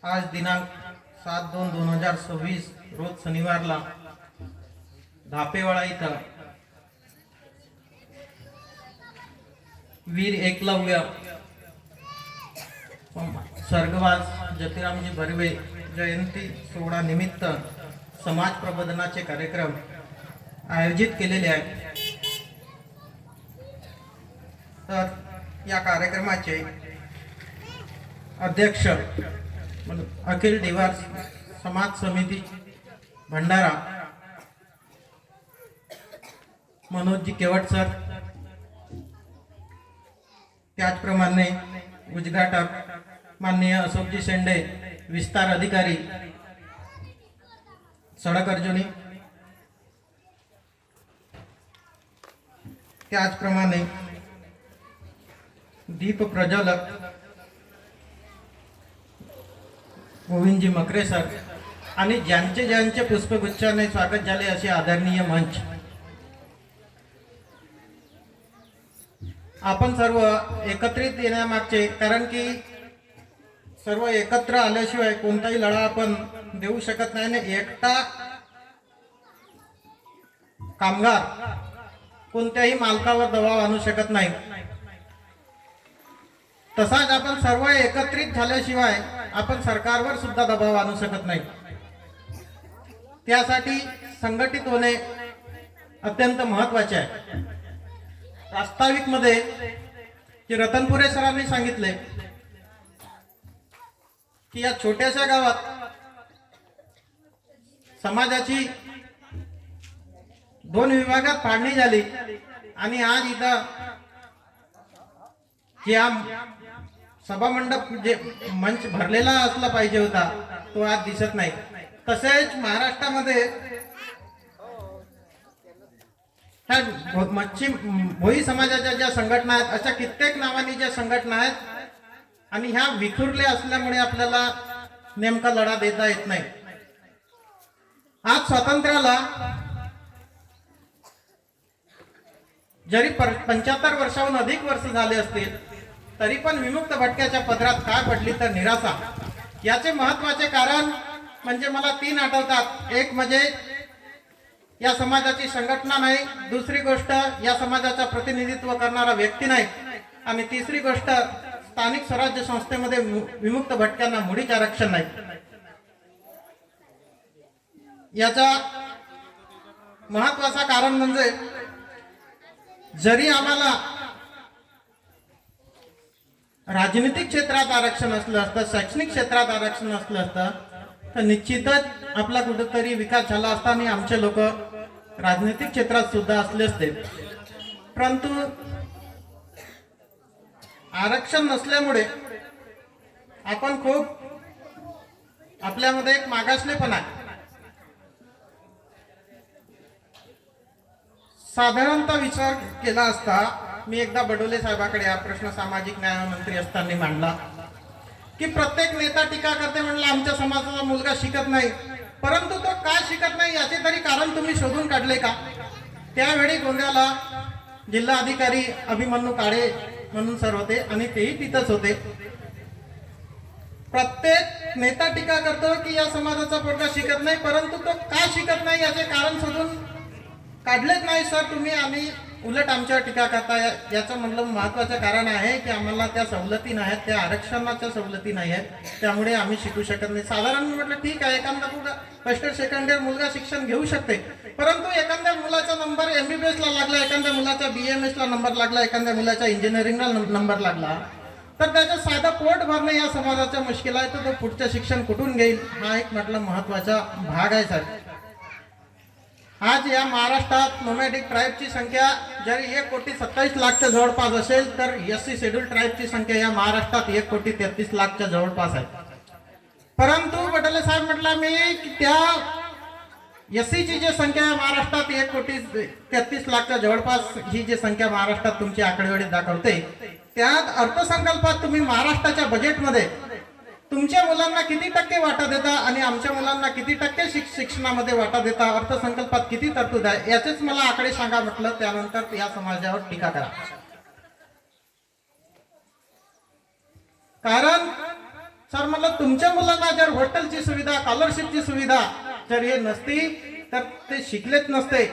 आज दिनांक 7/2/2026 रोज शनिवारला धापेवाडा इथं वीर एकलव्य स्वर्गवास ज्योतिरामजी बर्वे जयंती सोहळा निमित्त समाज प्रबोधनाचे कार्यक्रम आयोजित केलेले आहेत। तर या कार्यक्रमाचे अध्यक्ष अखिल दिवार समाज समिती भंडारा मनोजी केवट सर, त्याचप्रमाणे उद्घाटक माननीय अशोकजी शेंडे विस्तार अधिकारी सडक अर्जुनी, त्याचप्रमाणे दीप प्रज्वलक गोविंदजी मकरे सर आणि ज्यांचे पुष्पगुच्छाने स्वागत झाले असे आदरणीय मंच। आपण सर्व एकत्रित येण्यामागचे कारण की सर्व एकत्र आल्याशिवाय कोणताही लढा आपण देऊ शकत नाही आणि एकटा कामगार कोणत्याही मालकावर दबाव आणू शकत नाही। तसाच आपण सर्व एकत्रित झाल्याशिवाय आपण सरकारवर सुद्धा दबाव आणू शकत नाही। त्यासाठी संघटित होणे अत्यंत महत्त्वाचे आहे। प्रास्ताविक मध्ये की रतनपुरे सरांनी सांगितले की या छोट्याशा गावात समाजाची 2 विभागात फाळणी झाली आणि आज इथं या सभामंडप जे मंच भरलेला असला पाहिजे होता तो आज दिसत नाही। तसेच महाराष्ट्रामध्ये भोई समाजाच्या ज्या संघटना आहेत अशा कित्येक नावांनी ज्या संघटना आहेत आणि ह्या विखुरल्या असल्यामुळे आपल्याला नेमका लढा देता येत नाही। आज स्वातंत्र्याला जरी 75 वर्षाहून अधिक वर्ष झाले असतील तरी पण विमुक्त भटक्याच्या पदरात काय पडली तर निराशा। याचे महत्त्वाचे कारण म्हणजे मला 3 आठवतात। एक म्हणजे या समाजाची संघटना नाही, दुसरी गोष्ट या समाजाचा प्रतिनिधित्व करणारा व्यक्ती नाही आणि तिसरी गोष्ट स्थानिक स्वराज्य संस्थेमध्ये विमुक्त भटक्यांना मुळीच आरक्षण नाही। याचा महत्त्वाचा कारण म्हणजे जरी आम्हाला राजनीतिक क्षेत्रात आरक्षण असलं असतं, शैक्षणिक क्षेत्रात आरक्षण असलं असतं तर निश्चितच आपला कुठेतरी विकास झाला असता आणि आमचे लोक राजनीतिक क्षेत्रात सुद्धा असले असते। परंतु आरक्षण नसल्यामुळे आपण खूप आपल्यामध्ये एक मागासलेपणा आहे। साधारणतः विचार केला असता मी एकदा बडोले साहेबांकडे हा प्रश्न सामाजिक न्याय मंत्री असताना मांडला की प्रत्येक नेता टीका करते म्हणलं आमच्या समाजाचा मुलगा शिकत नाही, परंतु तो का शिकत नाही याचे तरी कारण तुम्ही शोधून काढले का? त्यावेळी गोंदियाला जिल्हा अधिकारी अभिमन्यू काळे म्हणून सर होते आणि तेही तिथंच होते। प्रत्येक नेता टीका करतो की या समाजाचा पोरगा शिकत नाही, परंतु तो का शिकत नाही याचे कारण शोधून काढलेच नाही सर तुम्ही, आणि उलट आमच्यावर टीका करता। याचं म्हणलं महत्त्वाचं कारण आहे की आम्हाला त्या सवलती नाहीत, त्या आरक्षणाच्या सवलती नाही आहेत, त्यामुळे आम्ही शिकू शकत नाही। साधारण म्हटलं ठीक आहे, एखादा मुलगा फर्स्ट इयर सेकंड इयर मुलगा शिक्षण घेऊ शकते, परंतु एखाद्या मुलाचा नंबर MBBS ला लागला, एखाद्या मुलाचा BMS ला नंबर लागला, एखाद्या मुलाचा इंजिनिअरिंगला नंबर लागला तर त्याचं साधा पोट भरणे या समाजाच्या मुश्किल आहे, तर तो पुढचं शिक्षण कुठून घेईल? हा एक म्हटलं महत्त्वाचा भाग आहे सर। आज या महाराष्ट्रात नोमॅडिक ट्राईबची संख्या जरी 1,27,00,000च्या जवळपास असेल तर SC शेड्यूल ट्राईबची संख्या या महाराष्ट्रात 1,33,00,000च्या जवळपास आहे। परंतु बडोले साहेब म्हटलं मी त्या SC ची जी संख्या महाराष्ट्रात 1,33,00,000च्या जवळपास ही जी संख्या महाराष्ट्रात तुमची आकडेवारी दाखवते, त्यात अर्थसंकल्पात तुम्ही महाराष्ट्राच्या बजेटमध्ये तुमच्या मुलांना किती टक्के वाटा देता आणि आमच्या मुलांना किती टक्के शिक्षणामध्ये वाटा देता, अर्थसंकल्पात किती तरतूद आहे याचेच मला आकडे सांगा म्हटलं। त्यानंतर या समाजावर टीका करा। कारण सर म्हटलं तुमच्या मुलांना जर हॉस्टेलची सुविधा, स्कॉलरशिपची सुविधा जर हे नसती तर ते शिकलेच नसते.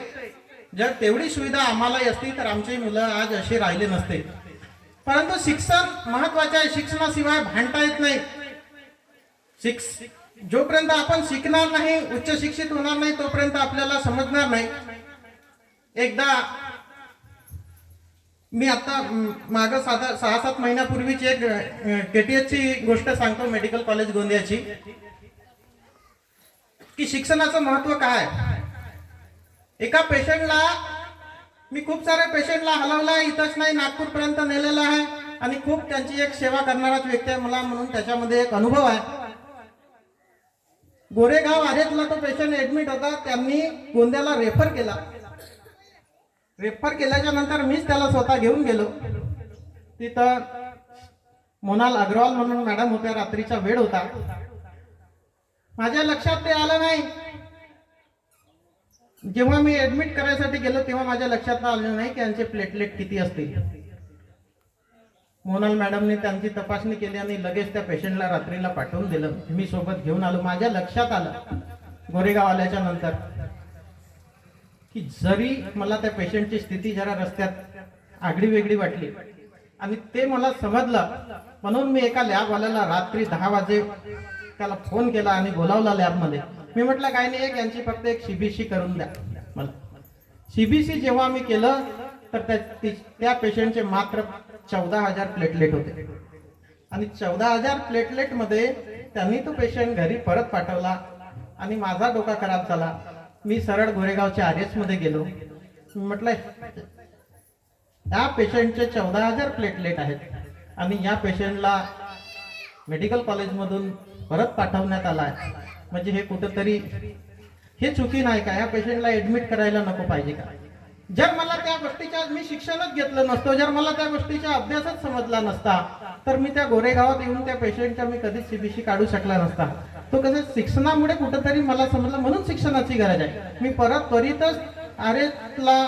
जर तेवढी सुविधा आम्हालाही असती तर आमची मुलं आज अशी राहिले नसते. परंतु शिक्षण महत्वाचे आहे. शिक्षणाशिवाय भांडता येत नाही. जोपर्यंत आपण शिकणार नाही, उच्च शिक्षित होणार नाही, तोपर्यंत आपल्याला समजणार नाही. एकदा मी आता माग 6-7 महिन्यापूर्वीची एक केटीएचची गोष्ट सांगतो, मेडिकल कॉलेज गोंदियाची, की शिक्षणाचं महत्व काय. एका पेशंटला मी खूप साऱ्या पेशंटला हलवला, इथंच नाही नागपूरपर्यंत नेलेला आहे आणि खूप त्यांची एक सेवा करणाराच व्यक्ती आहे मला, म्हणून त्याच्यामध्ये एक अनुभव आहे. गोरेगाव आरेतला तो पेशंट ऍडमिट होता. त्यांनी गोंद्याला रेफर केला. रेफर केल्याच्या नंतर मीच त्याला स्वतः घेऊन गेलो. तिथं मोनाल अग्रवाल म्हणून मॅडम होत्या. रात्रीचा वेळ होता. माझ्या लक्षात ते आलं नाही. जेव्हा मी ऍडमिट करायसाठी गेलो तेव्हा माझ्या लक्षात आलं नाही की यांचे प्लेटलेट किती असतील. मोनाल मॅडमने त्यांची तपासणी केली आणि लगेच त्या पेशंटला रात्रीला पाठवून दिलं. मी सोबत घेऊन आलो. माझ्या लक्षात आलं गोरेगाव आल्याच्या नंतर की जरी मला त्या पेशंटची स्थिती जरा रस्त्यात आगळी वेगळी वाटली आणि ते मला समजलं, म्हणून मी एका लॅबवाल्याला रात्री 10 वाजे त्याला फोन केला आणि बोलावला लॅबमध्ये. मी म्हटलं काय नाही, यांची फक्त एक सीबीसी करून द्या मला. सीबीसी जेव्हा मी केलं तर त्या पेशंटचे मात्र 14,000 प्लेटलेट होते आणि 14,000 प्लेटलेट मध्ये त्यांनी तो पेशंट घरी परत पाठवला आणि माझा डोका खराब झाला. मी सरळ गोरेगावच्या आरएस मध्ये गेलो. म्हटलं या पेशंटचे 14,000 प्लेटलेट आहेत आणि या पेशंटला मेडिकल कॉलेजमधून परत पाठवण्यात आला आहे, म्हणजे हे कुठंतरी हे चुकी नाही का? या पेशंटला ऍडमिट करायला नको पाहिजे का? जर मला त्या गोष्टीच्या मी शिक्षणच घेतलं नसतं, जर मला त्या गोष्टीचा अभ्यासच समजला नसता तर मी त्या गोरेगावात येऊन त्या पेशंटच्या मी कधीच सीबीसी काढू शकला नसता. तो कसं शिक्षणामुळे कुठंतरी मला समजलं, म्हणून शिक्षणाची गरज आहे. मी परत त्वरितच आरेला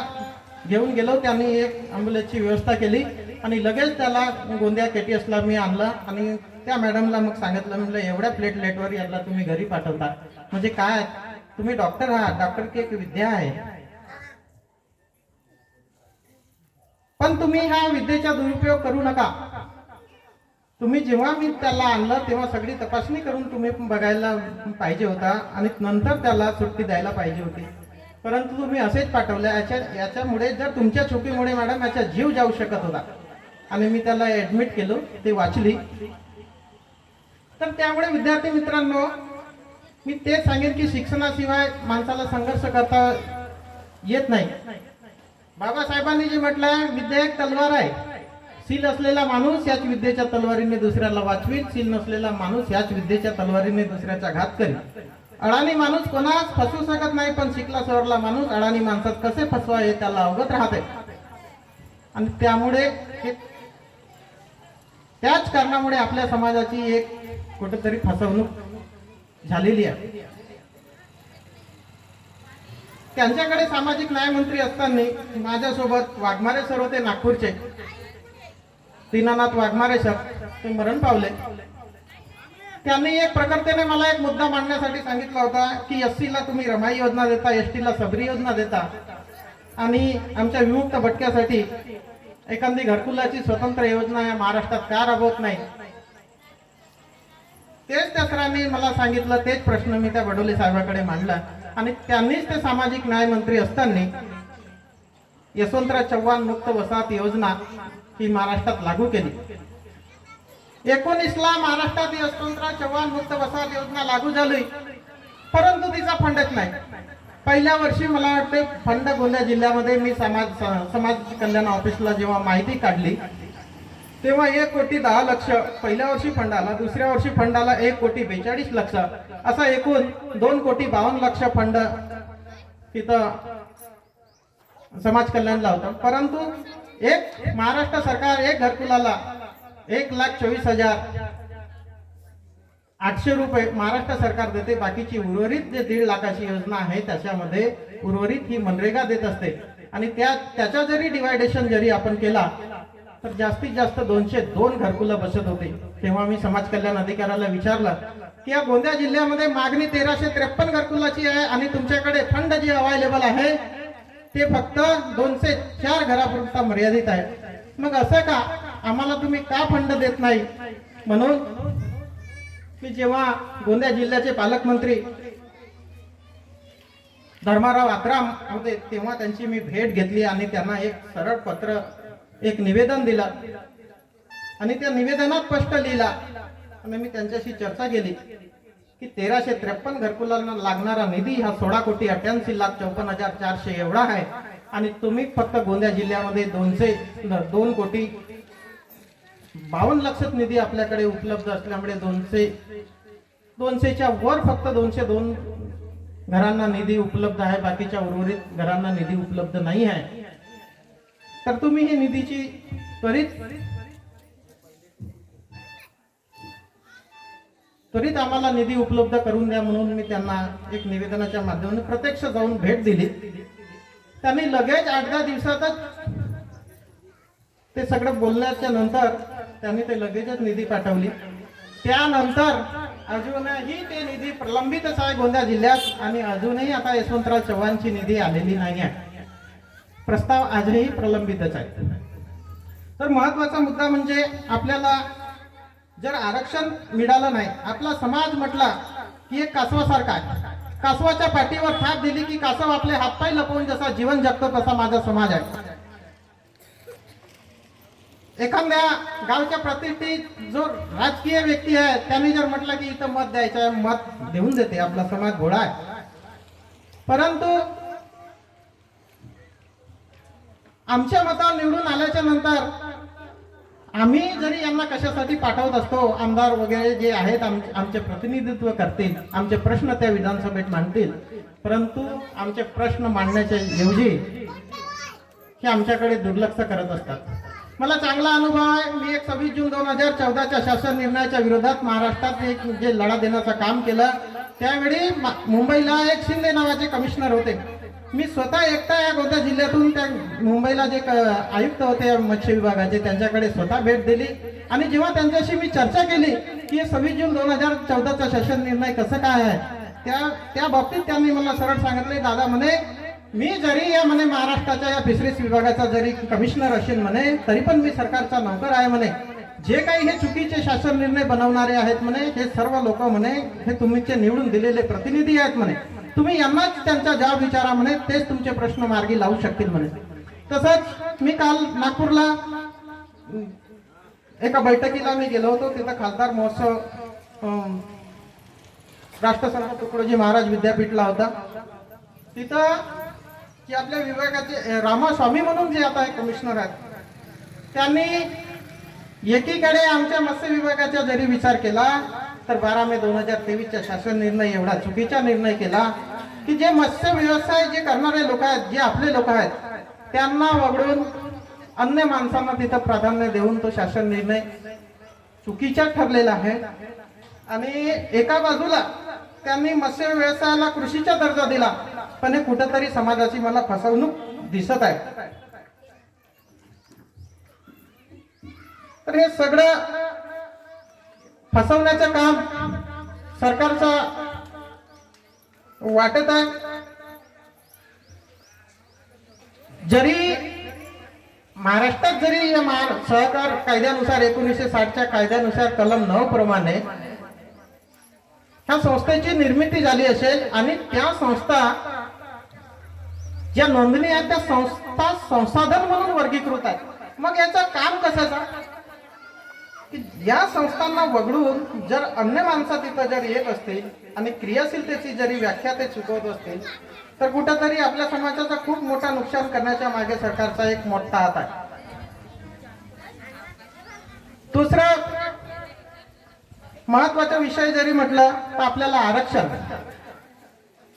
घेऊन गेलो. त्यांनी एक ॲम्ब्युलन्सची व्यवस्था केली आणि लगेच त्याला गोंदिया केटीएसला मी आणलं आणि त्या मॅडमला मग सांगितलं, म्हटलं एवढ्या प्लेटलेटवर याला तुम्ही घरी पाठवता म्हणजे काय? तुम्ही डॉक्टर आहात, डॉक्टर की एक विद्या आहे, पण तुम्ही ह्या विद्येचा दुरुपयोग करू नका. तुम्ही जेव्हा मी त्याला आणलं तेव्हा सगळी तपासणी करून तुम्ही बघायला पाहिजे होता आणि नंतर त्याला सुट्टी द्यायला पाहिजे होती, परंतु तुम्ही असेच पाठवले. याच्यामुळे जर तुमच्या चुकीमुळे मॅडम याचा जीव जाऊ शकत होता आणि मी त्याला ऍडमिट केलो, ते वाचली. तर त्यामुळे विद्यार्थी मित्रांनो, मी ते सांगेन की शिक्षणाशिवाय माणसाला संघर्ष करता येत नाही. बाबासाहेबांनी जे म्हटलं, विद्या एक तलवार आहे. सील असलेला माणूस याच विद्येच्या तलवारीने दुसऱ्याला वाचवील, सील नसलेला माणूस याच विद्येच्या तलवारीने दुसऱ्याचा घात करील. अडाणी माणूस कोणास फसवू शकत नाही, पण शिकला सवरला माणूस अडाणी माणसात कसे फसवा हे त्याला अवगत राहते. आणि त्यामुळे त्याच कारणामुळे आपल्या समाजाची एक कुठेतरी फसवणूक झालेली आहे. त्यांच्याकडे सामाजिक न्याय मंत्री असताना माझ्यासोबत वाघमारे सर होते, नागपूरचे दीनानाथ वाघमारे सर, ते मरण पावले. त्यांनी एक प्रकर्तेने मला एक मुद्दा मांडण्यासाठी सांगितला होता की एससीला तुम्ही रमाई योजना देता, एसटीला सबरी योजना देता आणि आमच्या विमुक्त भटक्यासाठी एखादी घरकुलाची स्वतंत्र योजना या महाराष्ट्रात का राबवत नाही. तेच त्या सरांनी मला सांगितलं, तेच प्रश्न मी त्या बडोले साहेबांकडे मांडला आणि त्यांनीच ते सामाजिक न्याय मंत्री असताना यशवंतराव चव्हाण मुक्त वसाहत योजना ही महाराष्ट्रात लागू केली. 19ला महाराष्ट्रात यशवंतराव चव्हाण मुक्त वसाहत योजना लागू झाली, परंतु तिचा फंडच नाही. पहिल्या वर्षी मला वाटते फंड गोंदिया जिल्ह्यामध्ये मी समाज कल्याण ऑफिसला जेव्हा माहिती काढली तेव्हा 1,10,00,000 पहिल्या वर्षी फंड आला, दुसऱ्या वर्षी फंड आला 1,42,00,000, असा एकूण 2,52,00,000 फंड तिथं समाज कल्याणला होता. परंतु एक महाराष्ट्र सरकार एक घरकुलाला 1,24,800 रुपये महाराष्ट्र सरकार देते. बाकीची उर्वरित जे 1.5 लाखाची योजना आहे त्याच्यामध्ये उर्वरित ही मनरेगा देत असते आणि त्याच्या जरी डिवायडेशन जरी आपण केला तर जास्तीत जास्त 202 घरकुलं बसत होते. तेव्हा मी समाज कल्याण अधिकाऱ्याला विचारलं की या गोंदिया जिल्ह्यामध्ये मागणी 1353 घरकुलाची आहे आणि तुमच्याकडे फंड जे अवेलेबल आहे ते फक्त 204 घरापुरता मर्यादित आहे. मग असं का, आम्हाला तुम्ही का फंड देत नाही? म्हणून मी जेव्हा गोंदिया जिल्ह्याचे पालकमंत्री धर्माराव आत्राम होते तेव्हा त्यांची मी भेट घेतली आणि त्यांना एक सरळ पत्र, एक निवेदन दिलं आणि त्या निवेदनात स्पष्ट लिहिला आणि मी त्यांच्याशी चर्चा केली की 1353 घरकुलांना लागणारा निधी हा 16,88,54,400 एवढा आहे आणि तुम्ही फक्त गोंदिया जिल्ह्यामध्ये 2,52 लाख निधी आपल्याकडे उपलब्ध असल्यामुळे 200च्या वर फक्त 202 घरांना निधी उपलब्ध आहे, बाकीच्या उर्वरित घरांना निधी उपलब्ध नाही आहे. तर तुम्ही ही निधीची त्वरित आम्हाला निधी उपलब्ध करून द्या म्हणून मी त्यांना एक निवेदनाच्या माध्यमातून प्रत्यक्ष जाऊन भेट दिली. त्यांनी लगेच 8-10 दिवसातच ते सगळं बोलण्याच्या नंतर त्यांनी ते लगेचच निधी पाठवली. त्यानंतर अजूनही ते निधी प्रलंबितच आहे गोंदिया जिल्ह्यात आणि अजूनही आता यशवंतराव चव्हाणची निधी आलेली नाही आहे. प्रस्ताव आजही प्रलंबितच आहे. तर महत्वाचा मुद्दा म्हणजे आपल्याला जर आरक्षण मिळालं नाही, आपला समाज म्हटला की एक कासवासारखा आहे. कासवाच्या पाठीवर थाप दिली की कासव आपले हातपाय लपवून जसा जीवन जगतो तसा माझा समाज आहे. एखाद्या गावच्या प्रतिष्ठित जो राजकीय व्यक्ती आहे त्यांनी जर म्हटलं की इथं मत द्यायचं आहे, मत देऊन देते, आपला समाज घोडा आहे. परंतु आमच्या मतावर निवडून आल्याच्या नंतर आम्ही जरी यांना कशासाठी पाठवत असतो, आमदार वगैरे जे आहेत आमचे प्रतिनिधित्व करतील, आमचे प्रश्न त्या विधानसभेत मांडतील, परंतु आमचे प्रश्न मांडण्याच्या ऐवजी हे आमच्याकडे दुर्लक्ष करत असतात. मला चांगला अनुभव आहे. मी 26 जून 2014च्या शासन निर्णयाच्या विरोधात महाराष्ट्रात एक जे लढा देण्याचं काम केलं, त्यावेळी मुंबईला एक शिंदे नावाचे कमिशनर होते. मी स्वतः एकटा या गोंदिया जिल्ह्यातून त्या मुंबईला जे आयुक्त होते मत्स्य विभागाचे त्यांच्याकडे स्वतः भेट दिली आणि जेव्हा त्यांच्याशी मी चर्चा केली की 26 जून 2014चा शासन निर्णय कसं काय आहे, त्या बाबतीत त्यांनी मला सरळ सांगितले, दादा म्हणे मी जरी या म्हणे महाराष्ट्राच्या या फिशरीज विभागाचा जरी कमिशनर असेल म्हणे तरी पण मी सरकारचा नोकर आहे म्हणे. जे काही हे चुकीचे शासन निर्णय बनवणारे आहेत म्हणे हे सर्व लोक म्हणे हे तुमचे निवडून दिलेले प्रतिनिधी आहेत म्हणे. तुम्ही यांनाच त्यांचा जबाब विचारा म्हणे, तेच तुमचे प्रश्न मार्गी लावू शकतील म्हणे. तसंच मी काल नागपूरला एका बैठकीला मी गेलो होतो. तिथं खासदार महोत्सव राष्ट्रसंत तुकडोजी महाराज विद्यापीठला होता. तिथं की आपल्या विभागाचे रामास्वामी म्हणून जे आता कमिशनर आहेत त्यांनी एकीकडे आमच्या मत्स्य विभागाचा जरी विचार केला तर 12 मे 2023च्या शासन निर्णय एवढा चुकीचा निर्णय केला की जे मत्स्य व्यवसाय जे करणारे लोक आहेत, जे आपले लोक आहेत, त्यांना वगळून अन्य माणसांना तिथं प्राधान्य देऊन तो शासन निर्णय चुकीचा ठरलेला आहे. आणि एका बाजूला त्यांनी मत्स्य व्यवसायाला कृषीचा दर्जा दिला, पण हे कुठेतरी समाजाची मला फसवणूक दिसत आहे. तर हे सगळं फसवण्याचं काम सरकारचं वाटत आहे. जरी महाराष्ट्रात जरी या सहकार कायद्यानुसार 1960च्या कायद्यानुसार कलम 9 प्रमाणे ह्या संस्थेची निर्मिती झाली असेल आणि त्या संस्था ज्या नोंदणी आहेत त्या संस्था संसाधन म्हणून वर्गीकृत आहेत, मग याचं काम कशाचं की या संस्थांना वगळून जर अन्य माणसं तिथं जर येत असतील आणि क्रियाशीलतेची जरी व्याख्या ते चुकवत असतील तर कुठेतरी आपल्या समाजाचा खूप मोठा नुकसान करण्याच्या मागे सरकारचा एक मोठा हात आहे. दुसरा महत्वाचा विषय जरी म्हटलं तर आपल्याला आरक्षण,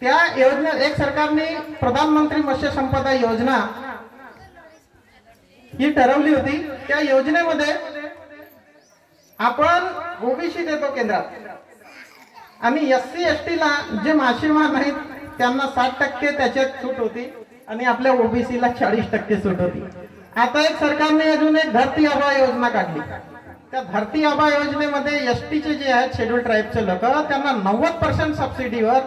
त्या योजना एक सरकारने प्रधानमंत्री मत्स्य संपदा योजना ही ठरवली होती. त्या योजनेमध्ये आपण ओबीसी देतो केंद्रात आणि SC ST ला जे मासेमार नाहीत त्यांना 60% त्याच्यात सूट होती आणि आपल्या ओबीसीला 40% सूट होती. आता एक सरकारने अजून एक धरती आबा योजना काढली. त्या धरती आबा योजनेमध्ये एसटीचे जे आहेत शेड्यूल ट्राईबचे लोक त्यांना 90% सबसिडीवर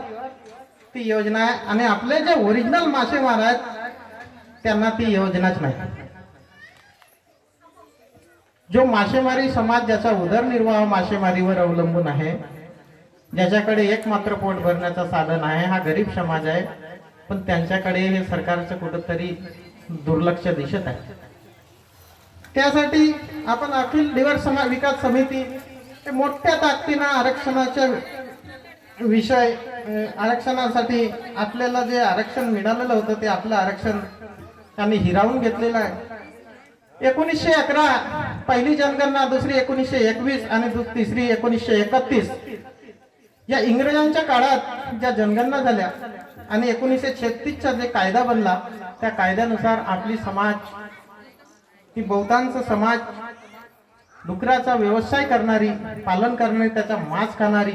ती योजना आहे आणि आपले जे ओरिजिनल मासेमार आहेत त्यांना ती योजनाच नाही. जो मासेमारी समाज ज्याचा उदरनिर्वाह मासेमारीवर अवलंबून आहे, ज्याच्याकडे एकमात्र पोट भरण्याचं साधन आहे, हा गरीब समाज आहे. पण त्यांच्याकडे हे सरकारचं कुठंतरी दुर्लक्ष दिसत आहे. त्यासाठी आपण अखिल दिवर समाज विकास समिती मोठ्या ताकदीनं आरक्षणाच्या विषय आरक्षणासाठी आपल्याला जे आरक्षण मिळालेलं होतं ते आपलं आरक्षण त्यांनी हिरावून घेतलेलं आहे. 1911 पहिली जनगणना, दुसरी 1921 आणि तिसरी 1931 या इंग्रजांच्या काळात ज्या जनगणना झाल्या आणि 1936चा जे कायदा बनला त्या कायद्यानुसार आपली समाज ही बहुतांश समाज डुकराचा व्यवसाय करणारी, पालन करणारी, त्याचा मांस खाणारी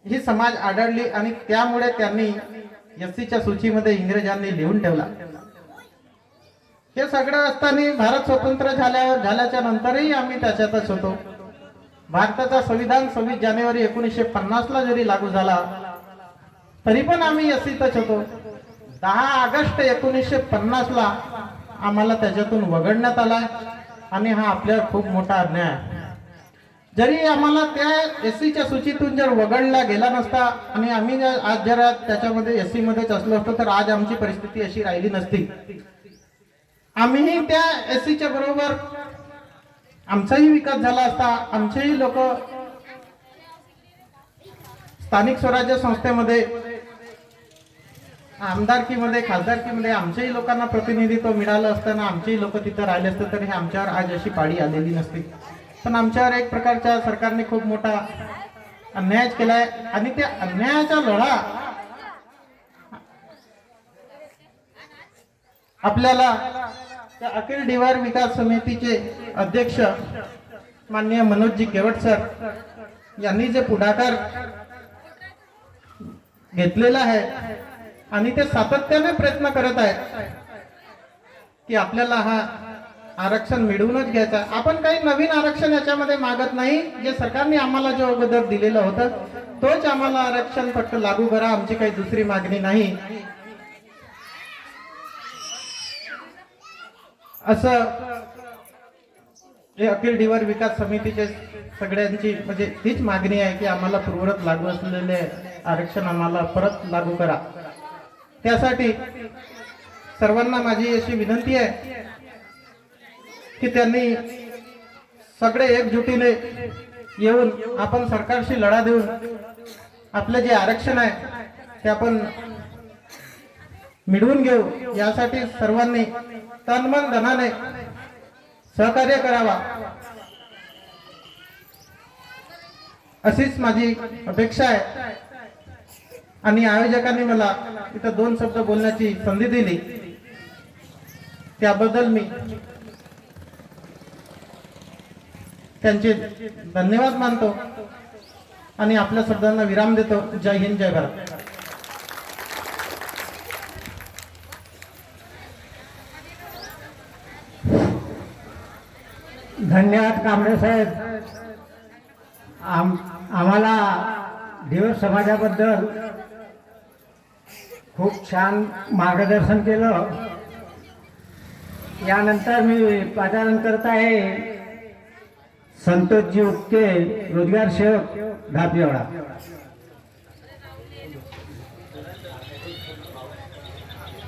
ही समाज आढळली आणि त्यामुळे त्यांनी एससीच्या सूचीमध्ये इंग्रजांनी लिहून ठेवला. हे सगळं असताना भारत स्वतंत्र झाल्याच्या नंतरही आम्ही त्याच्यातच होतो. भारताचा संविधान 26 जानेवारी 1950 जरी लागू झाला तरी पण आम्ही एससीतच होतो. 10 ऑगस्ट 1950 आम्हाला त्याच्यातून वगळण्यात आला आणि हा आपल्याला खूप मोठा अन्याय आहे. जरी आम्हाला त्या एससीच्या सूचीतून जर वगळला गेला नसता आणि आम्ही आज जर त्याच्यामध्ये एससी मध्येच असलो असतो तर आज आमची परिस्थिती अशी राहिली नसती. आम्हीही त्या एससीच्या बरोबर आमचाही विकास झाला असता. आमचेही लोक स्थानिक स्वराज्य संस्थेमध्ये, आमदारकीमध्ये, खासदारकीमध्ये आमच्याही लोकांना प्रतिनिधित्व मिळालं असताना आमचेही लोक तिथं राहिले असते तर हे आमच्यावर आज अशी पाळी आलेली नसती. पण आमच्यावर एक प्रकारच्या सरकारने खूप मोठा अन्याय केलाय आणि त्या अन्यायाचा लढा आपल्याला त्या अखिल दिवर विकास समितीचे अध्यक्ष माननीय मनोजजी केवट सर यांनी जे पुढाकार घेतलेला आहे आणि ते सातत्याने प्रयत्न करत आहेत की आपल्याला हा आरक्षण मिळवूनच घ्यायचा. आपण काही नवीन आरक्षण याच्यामध्ये मागत नाही. जे सरकारने आम्हाला जो अगोदर दिलेलं होतं तोच आम्हाला आरक्षण फक्त लागू करा, आमची काही दुसरी मागणी नाही असं अखिल दिवर विकास समितीचे सगळ्यांची म्हणजे तीच मागणी आहे की आम्हाला पूर्ववत लागू असलेले आरक्षण आम्हाला परत लागू करा. त्यासाठी सर्वांना माझी अशी विनंती आहे की त्यांनी सगळे एकजुटीने येऊन आपण सरकारशी लढा देऊन आपले जे आरक्षण आहे ते आपण मिळवून घेऊ. यासाठी सर्वांनी तन मन धनाने सहकार्य करावा अशीच माझी अपेक्षा आहे. आणि आयोजकांनी मला इथं 2 शब्द बोलण्याची संधी दिली त्याबद्दल मी त्यांचे धन्यवाद मानतो आणि आपल्या शब्दांना विराम देतो. जय हिंद, जय भारत. धन्यवाद कांबळे साहेब. आम्हाला दिवस समाजाबद्दल खूप छान मार्गदर्शन केलं. यानंतर मी पाचारण करत आहे संतोषजी उक्ते, रोजगार सेवक, धापिवाडा.